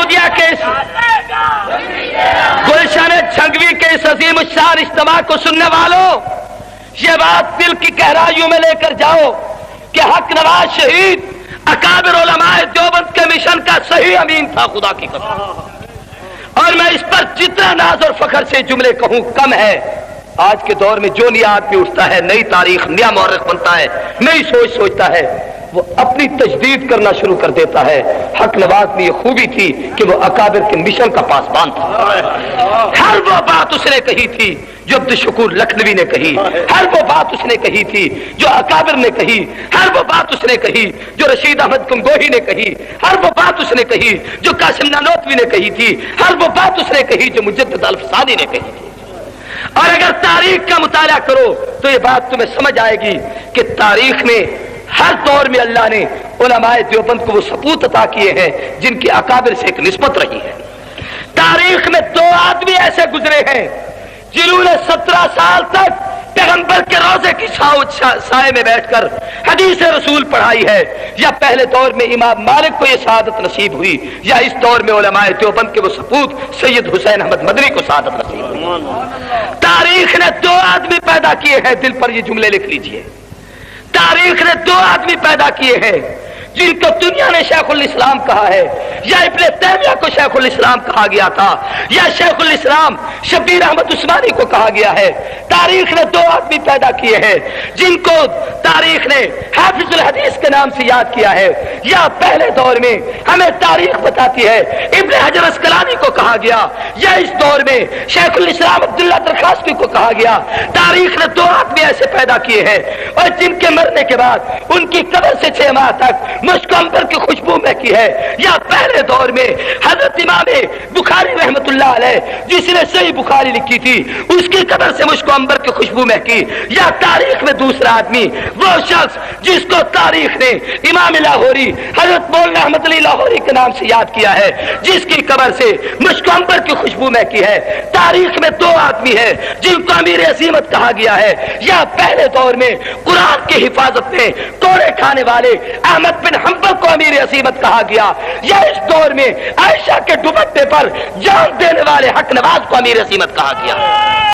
سعودیہ کے گلشن جھنگوی کے اس عظیم الشان اجتماع کو سننے والوں، یہ بات دل کی گہرائیوں میں لے کر جاؤ کہ حق نواز شہید اکابر علماء دیوبند کے مشن کا صحیح امین تھا، خدا کی قسم۔ اور میں اس پر جتنا ناز اور فخر سے جملے کہوں کم ہے۔ آج کے دور میں جو نیا آدمی اٹھتا ہے، نئی تاریخ، نیا مورخ بنتا ہے، نئی سوچ سوچتا ہے، وہ اپنی تجدید کرنا شروع کر دیتا ہے۔ حق نواز میں یہ خوبی تھی کہ وہ اکابر کے مشن کا پاسبان تھا۔ ہر وہ بات اس نے کہی تھی جو عبدالشکور لکھنوی نے کہی، ہر وہ بات اس نے کہی تھی جو اکابر نے کہی، ہر وہ بات اس نے کہی جو رشید احمد گنگوہی نے کہی، ہر وہ بات اس نے کہی جو قاسم نانوتوی نے کہی تھی، ہر وہ بات اس نے کہی جو مجدد الفسانی نے کہی تھی۔ اور اگر تاریخ کا مطالعہ کرو تو یہ بات تمہیں سمجھ آئے گی کہ تاریخ میں ہر دور میں اللہ نے علماء دیوبند کو وہ ثبوت عطا کیے ہیں جن کی اکابر سے ایک نسبت رہی ہے۔ تاریخ میں دو آدمی ایسے گزرے ہیں جنہوں نے 17 سال تک پیغمبر کے روضے کی سائے میں بیٹھ کر حدیث رسول پڑھائی ہے، یا پہلے دور میں امام مالک کو یہ سعادت نصیب ہوئی، یا اس دور میں علماء دیوبند کے وہ سپوت سید حسین احمد مدنی کو سعادت نصیب ہوئی۔ تاریخ نے دو آدمی پیدا کیے ہیں، دل پر یہ جملے لکھ لیجئے۔ تاریخ نے دو آدمی پیدا کیے ہیں جن کو دنیا نے شیخ الاسلام کہا ہے، یا ابن تیمیہ کو شیخ الاسلام کہا گیا تھا، یا شیخ الاسلام شبیر احمد عثمانی کو کہا گیا ہے۔ تاریخ نے دو آدمی پیدا کیے ہیں جن کو تاریخ نے حافظ الحدیث کے نام سے یاد کیا ہے، یا پہلے دور میں ہمیں تاریخ بتاتی ہے ابن حجر اسقلانی کو کہا گیا، یا اس دور میں شیخ الاسلام عبداللہ درخواستوی کو کہا گیا۔ تاریخ نے دو آدمی ایسے پیدا کیے ہیں اور جن کے مرنے کے بعد ان کی قبر سے 6 ماہ تک مشک عنبر کی خوشبو مہکی ہے، یا پہلے دور میں حضرت امام بخاری رحمت اللہ علیہ جس نے صحیح بخاری لکھی تھی اس کی قبر سے مشک عنبر کی خوشبو مہکی، یا تاریخ میں دوسرا آدمی وہ شخص جس کو تاریخ نے امام لاہوری حضرت مولانا احمد علی لاہوری کے نام سے یاد کیا ہے، جس کی قبر سے مشک عنبر کی خوشبو مہکی ہے۔ تاریخ میں دو آدمی ہیں جن کو امیر عظیمت کہا گیا ہے، یا پہلے دور میں قرآن کی حفاظت میں کوڑے کھانے والے احمد بن حنبل کو امیر عظیمت کہا گیا، یا اس دور میں عائشہ کے دوپٹے پر جان دینے والے حق نواز کو امیر عظیمت کہا گیا۔